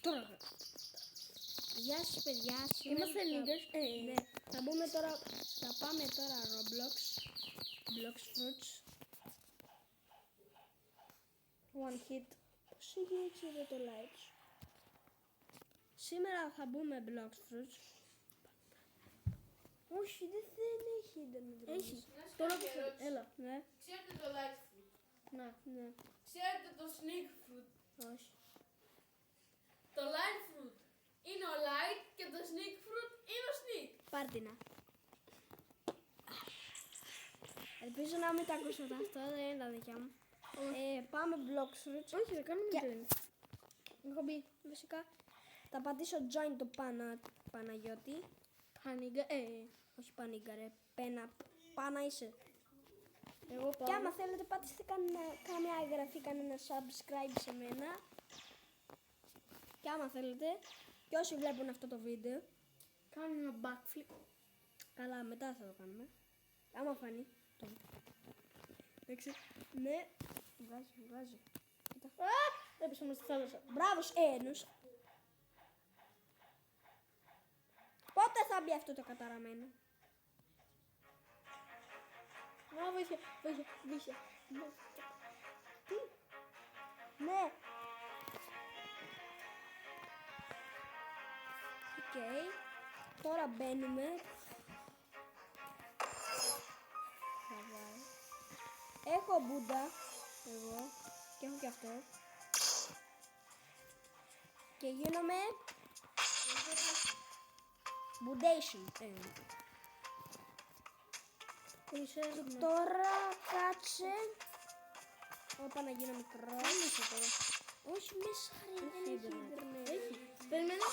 Τώρα. Γεια σας παιδιά. Είμαστε leaders. Ναι. Θα μπούμε τώρα. Θα πάμε τώρα Roblox. Blox Fruits. One hit. Πώς είχε έτσι εδώ το like. Σήμερα θα μπούμε Blox Fruits. Όχι, δεν έχει ίντερνετ. Έχει. Τώρα που έλα. Ναι. Ξέρετε το light fruit. Ναι. Ξέρετε το sneak fruit. Όχι. Το light fruit είναι ο light και το sneak fruit είναι ο sneak. Πάρτινα. Ελπίζω να μην τα ακούσετε αυτό, δεν είναι τα δικιά μου. Πάμε Blox Fruits. Όχι, δεν κάνουμε join. Έχω μπει φυσικά. Θα πατήσω join το Παναγιώτη. Πανίγκα. Όχι Πανίγκα ρε. Πάνα είσαι. Εγώ πάω. Και άμα θέλετε πατήστε καμιά εγγραφή, κανένα subscribe σε μένα. Και άμα θέλετε. Και όσοι βλέπουν αυτό το βίντεο. Κάνω ένα backflip. Καλά, μετά θα το κάνουμε. Άμα φανεί. Εντάξει. Ναι. Βγάζει. Κοίτα. Έπεσα μες στη θάλασσα. Μπράβο, ένους. Πότε θα μπει αυτό το καταραμένο. Α, βοήθεια. Τι. Ναι. Οκ. Τώρα μπαίνουμε. Έχω Μπούντα. Εγώ. Και έχω και αυτό. Και γίνομαι. Μπουντέισιν. Τώρα κάτσε. Όπα να γίνω μικρό. Όχι μέσα ρε, δεν έχει ίντερνετ. Έχει. Περιμένε.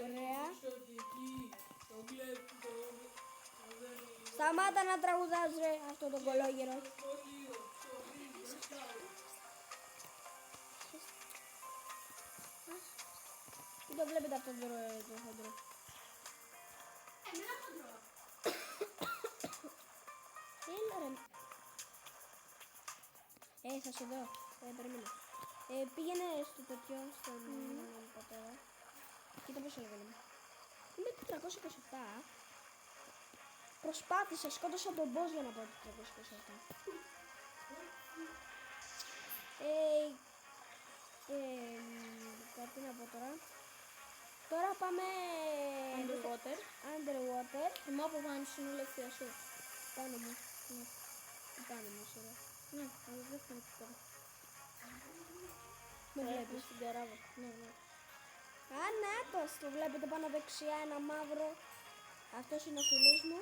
Ωραία. Σταμάτα να τραγουδάς ρε αυτό το κολόγερο. Τι το βλέπετε αυτό το χοντρό. Έλα ρε. Θα σε δω. Περίμενε. Πήγαινε στο τέτοιο, στον πατέρα. Κοίτα πόσο level είμαι. Είμαι 427. Προσπάθησα, σκότωσα τον boss για να πάω 427. Κάτι να πω τώρα. Τώρα πάμε underwater. Θυμάμαι από πάνω στην ουλευθεία σου. Πάνω μου. Πάνω μου, σωρά. Ναι, αλλά δεν φαίνεται τώρα. Με βλέπεις. Στην καράβα. Ναι. Α, νάτος, το βλέπετε πάνω δεξιά ένα μαύρο. Αυτός είναι ο φίλος μου.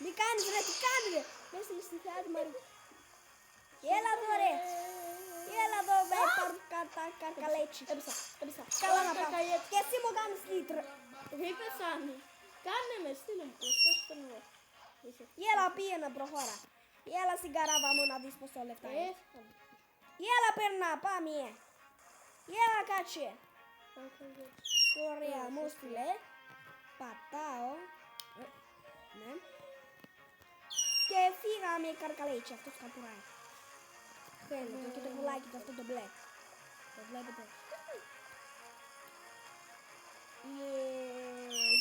Μη κάνεις ρε, τι κάνεις ρε. Με έστειλε στη θεάτη Μαρή. Έλα εδώ ρε. Έλα εδώ με καρκαλέτσι. Έπεσα. Καλά να πάω. Και εσύ μου κάνεις λίτρο. Δεν πεθάνει. Κάνε με, στείλε μου. Πώς τον εγώ. Έλα πήγαινε προχώρα. Έλα στην καράβα μου να δεις πως το λεφτά είναι. Έφτανε. Έλα περνά, πάμε. Έλα κάτσε. Ωραία, μου στείλε. Πατάω. Ναι. Και φύγαμε καρκαλέτσι, αυτός καπουράει. Φαίνεται και το βουλάκι του αυτό το μπλε. Το βλέπετε.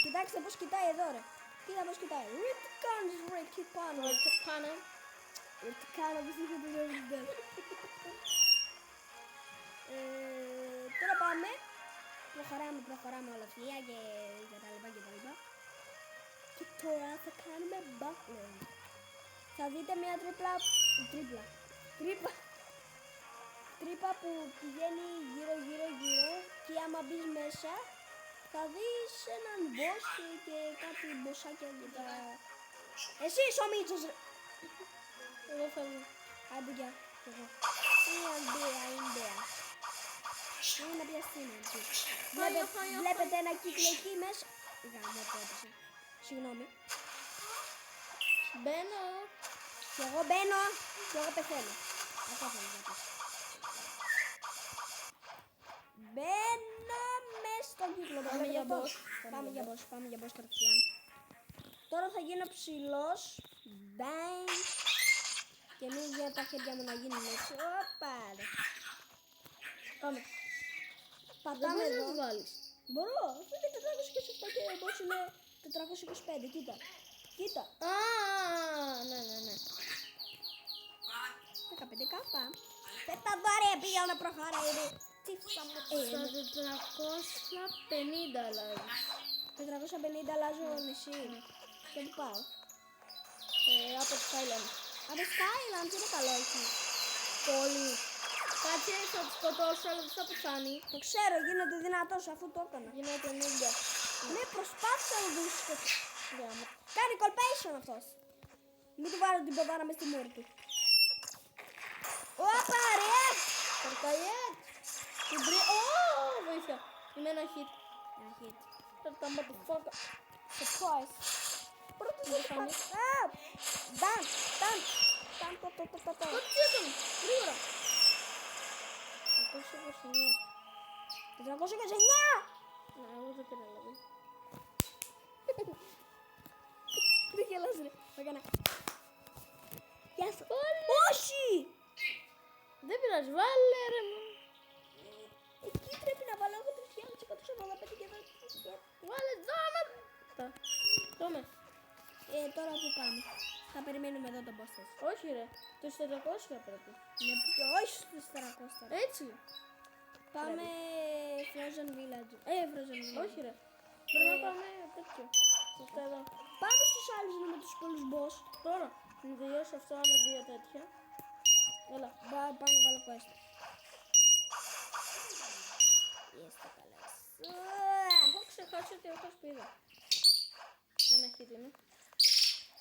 Κοιτάξτε πως κοιτάει εδώ ρε. Κοίτα πως κοιτάει. Ρε τι κάνεις ρε, τι πάνω. Κάνε. Ρε τι κάνω, πως είχε το ζητά. Τώρα πάμε. Προχωράμε όλα φλία και τα λοιπά. Και τώρα θα κάνουμε background. Θα δείτε μια τρύπα που πηγαίνει γύρω και άμα μπεις μέσα θα δεις έναν boss και κάτι μποσάκια και τα... Εσύ είσαι ο Μίτσος ρε! Εγώ φεύγω. Άντε γεια. Είναι μπέα. Είναι να πιαστεί βλέπετε ένα κύκλο εκεί μέσα. Γάμο το έπεσε. Συγγνώμη. Μπαίνω. Και εγώ μπαίνω και εγώ πεθαίνω. Αυτό θέλω να πεις. Μπαίνω μέσα στον κύκλο. Πάμε για boss. Πάμε για boss κατευθείαν. Τώρα θα γίνω ψηλός. Bang. Και μην για τα χέρια μου να γίνουν έτσι. Οπα. Πάμε. Δεν Πατάμε μπορείς να εδώ. τις βάλεις. Μπορώ, αφού είναι 427 και εγώ είναι 425, κοίτα. Κοίτα. Α, ναι, ναι, ναι. 15 κάπα. Πέτα δωρε, πήγα να προχωράει. Τι θα μου Στα 450 αλλάζει. 450 αλλάζω νησί. Και πού πάω. Από το Skyland. Από Skyland είναι καλό εκεί. Πολύ. Κάτσε, θα το σκοτώσω, αλλά δεν θα πεθάνει. Το ξέρω, γίνεται δυνατός αφού το έκανα. Γίνεται νίγκα. Ναι, προσπάθησα να δεις το. Γάμο. Κάνει colpation αυτός. Μην του βάλω την ποδάρα μες στη μούρη του. Όπα ρε! Περκαγιέτ. Την πρι... Ω, βοήθεια. Είμαι ένα hit. Ένα hit. Περτά motherfucker. Surprise. Πρώτος δεν κάνει. Done, done. Done, το. Κόψε τον. Γρήγορα. 429. 429! Ναι, εγώ δεν καταλαβαίνω. Δεν γελάς ρε. Το έκανα. Γεια σου. Όχι! Δεν πειράζει, βάλε ρε μου. Εκεί πρέπει να βάλω εγώ 3.185 και εδώ. Βάλε εδώ, μα. Τόμε. Τώρα που πάμε. Θα περιμένουμε εδώ τον boss σας. Όχι ρε, το 400 πρέπει. Όχι στους 400. Έτσι. Πάμε Frozen Village. Frozen Village. Όχι ρε. Πρέπει να πάμε τέτοιο. Αυτά εδώ. Πάμε στους άλλους με τους πολλούς boss. Τώρα, να τελειώσω αυτό άλλα δύο τέτοια. Έλα. Πάνω βάλω quest. Είστε καλές. Έχω ξεχάσει ότι έχω σπίδα. Ένα hit είναι.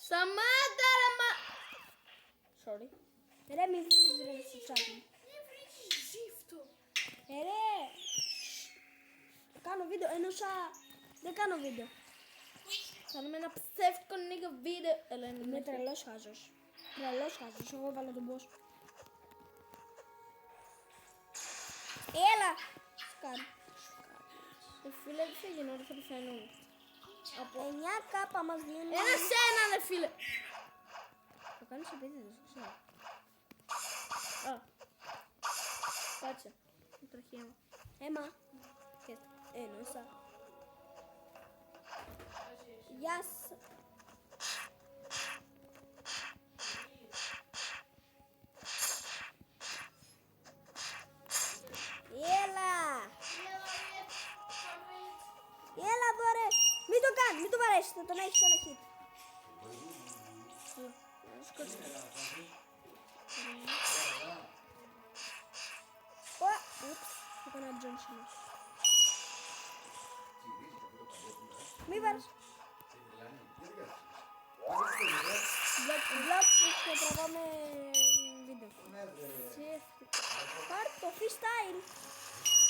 Σταμάτα ρε μα... Sorry. Ρε μη βρίζεις ρε στο chat μου. Ζήφτο. Ρε. Κάνω βίντεο, εννοούσα... Δεν κάνω βίντεο. Κάνουμε ένα ψεύτικο νίγο βίντεο. Έλα, είναι Είμαι μέσα. τρελός χάζος. Τρελός χάζος, εγώ έβαλα τον boss. Έλα! Σκάρ. Φίλε, τι θα γίνει, όλοι θα πεθαίνουν. 9 κάπα μας δίνουν. Ένα σένα ρε φίλε. Το κάνεις επίτηδες, δεν ξέρω. Α. Κάτσε. Με τραχία μου. Έμα. Εννοούσα. Γεια σας. Έλα. Έλα εδώ ρε. Μην το κάνεις, μην το βαρέσεις, θα τον έχεις ένα hit. Ούψ, έκανα Johnson. Μη βάρεις. Βλог και τραβάμε βίντεο. Πάρ' το freestyle.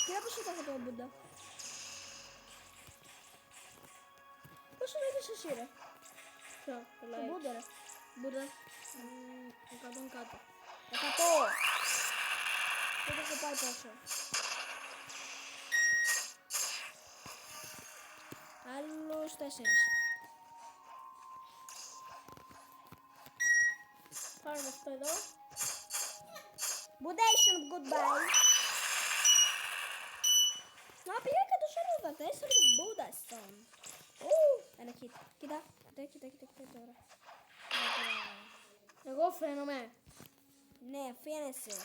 Κοίτα πόσο το έχω το Μπούντα. Πόσο το είδες εσύ ρε. Ποιο, το Το like. Μπούντα ρε. Μπούδα. 100 κάτω. 100. Δεν το έχω πάει τόσο. Άλλους 4. Πάρουμε αυτό εδώ. Budation, goodbye. Να πήγα 144 το Budation. Ένα hit. Κοίτα, κοίτα τώρα. Εγώ φαίνομαι. Ναι, φαίνεσαι.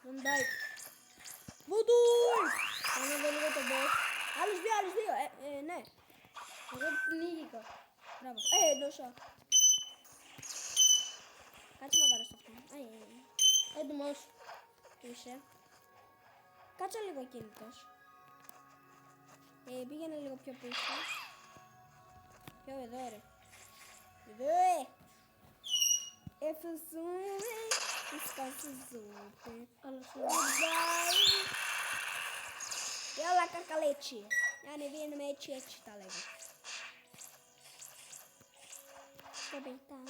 Δεν πάει. Βουντούι! Πάμε εδώ λίγο τον boss. Άλλους δύο. Ναι. Εγώ πνίγηκα. Μπράβο. Δώσα. Κάτσε να βάρεις αυτό. Έτοιμος. Είσαι. Κάτσε λίγο κινητός. Πήγαινε λίγο πιο πίσω. Πιο εδώ ρε. Εδώ Εφεσούμε. Σκασουζούπε. Άλλο σου. Έλα καρκαλέτσι. Ανεβαίνουμε έτσι τα λέγω. Στο πετά.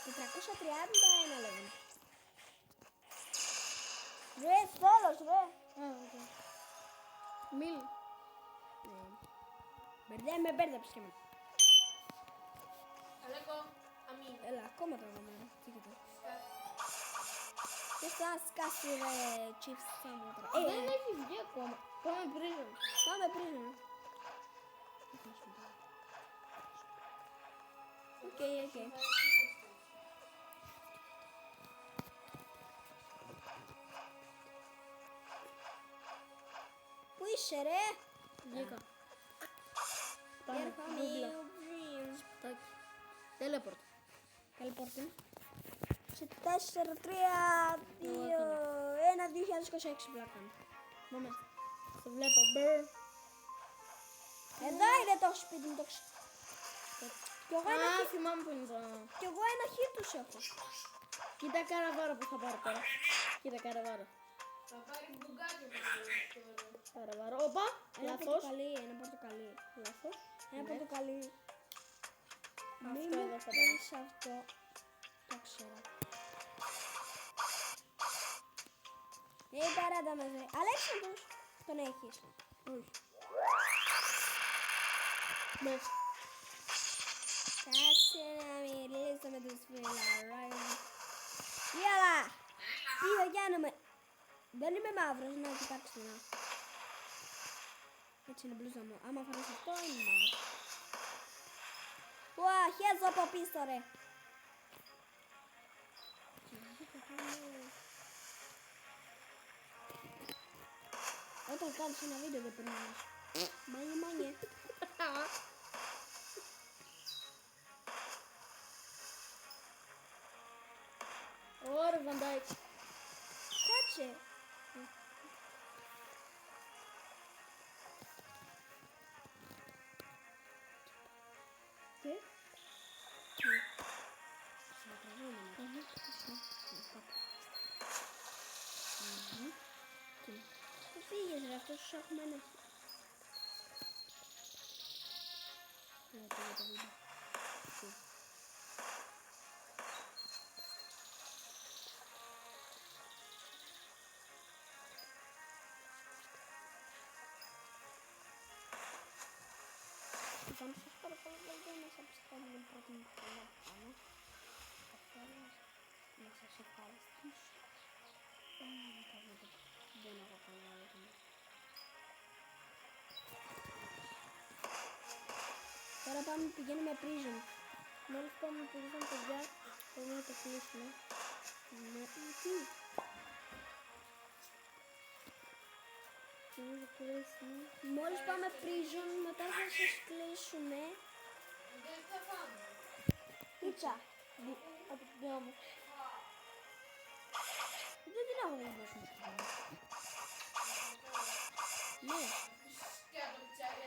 431 λέγω. Ρε, στόλος ρε. Μιλ. Με μπέρδεψες και εμένα. Αλέκο, αμήν. Έλα, ακόμα τραβάμε. Τι και το. Ποιος θα σκάσει ρε chips στα μούτρα. Δεν έχει βγει ακόμα. Πάμε πρίζον. Πάμε πριν. Οκ. Πού είσαι ρε? Βγήκα. Πάμε. Έρχομαι. Δούμπλα. Τάκι. Teleport. Teleporting. Σε 4, 3, 2, 1, 2026 πλάκα. Πάμε. Σε βλέπω. Μπρ. Εδώ είναι το σπίτι μου το Κι εγώ ένα Α, θυμάμαι που είναι το... Κι εγώ ένα χ τους έχω. Κοίτα καραβάρα που θα πάρω τώρα. Κοίτα καραβάρα. Θα πάρει μπουγκάκι τώρα. Καραβάρα. Όπα. Ένα Λάθος. πορτοκαλί, ένα πορτοκαλί. Λάθος. Ένα Ναι. πορτοκαλί. Μη Αυτό μου εδώ θα πεις αυτό. Το ξέρω. Παράτα μας ρε. Αλέξανδρος, τον έχεις. Όχι. Μπες. Κάτσε να μιλήσω με τους φιλαράκους. Έλα! Τι θα κάνουμε. Δεν είμαι μαύρος, να κοιτάξτε να. Έτσι είναι η μπλούζα μου. Άμα φοράς αυτό είναι μαύρο. Ουα, χέζω από πίσω ρε. Όταν κάνεις ένα βίντεο δεν περνάς. Μάνιε. Ωραία, Βαντάικ. Κάτσε. Τι? Πού πήγες ρε, αυτός σου έχουμε ένα. Ναι, πήγε το βίντεο. Λοιπόν, σας παρακαλώ να subscribe με πρώτη μου φορά πάνω. Θέλω να σας ευχαριστήσω. Δεν έχω καλά έτοιμα. Τώρα πάμε πηγαίνουμε prison. Μόλις πάμε prison, παιδιά, πρέπει να το κλείσουμε. Ναι, τι. Να το κλείσουμε. Μόλις πάμε prison, μετά θα σας κλείσουμε. Δεν θα πάμε. Πίτσα. Από την δυο μου. Δεν την έχω να δώσουμε στο χέρι. Ναι, Και το πιτσάρι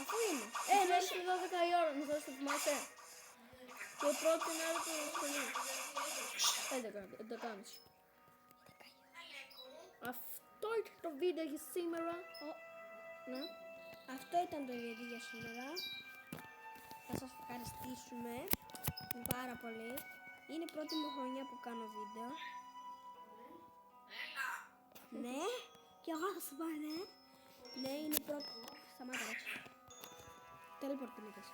αφού είναι. Ναι, έχει 12 η ώρα, μου δώσετε θυμάσαι. Και η πρώτη μέρα του σχολείου. 11:30. Αυτό ήταν το βίντεο για σήμερα. Ναι. Αυτό ήταν το βίντεο για σήμερα. Θα σας ευχαριστήσουμε πάρα πολύ. Είναι η πρώτη μου χρονιά που κάνω βίντεο. Ναι, και εγώ θα σου πω ναι. Ναι, είναι η πρώτη. Σταμάτα ρε. Teleport την είδες.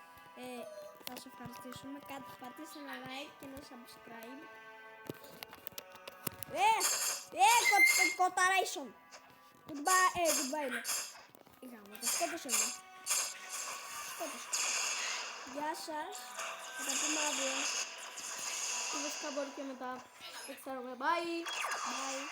Θα σας ευχαριστήσουμε. Πατήστε ένα like και ένα subscribe. Κοταρέισον. Goodbye. Είχαμε, το σκότωσε με. Σκότωσε. Γεια σας. Θα τα πούμε αύριο. Και βασικά μπορεί και μετά. Δεν ξέρω. Bye. Bye.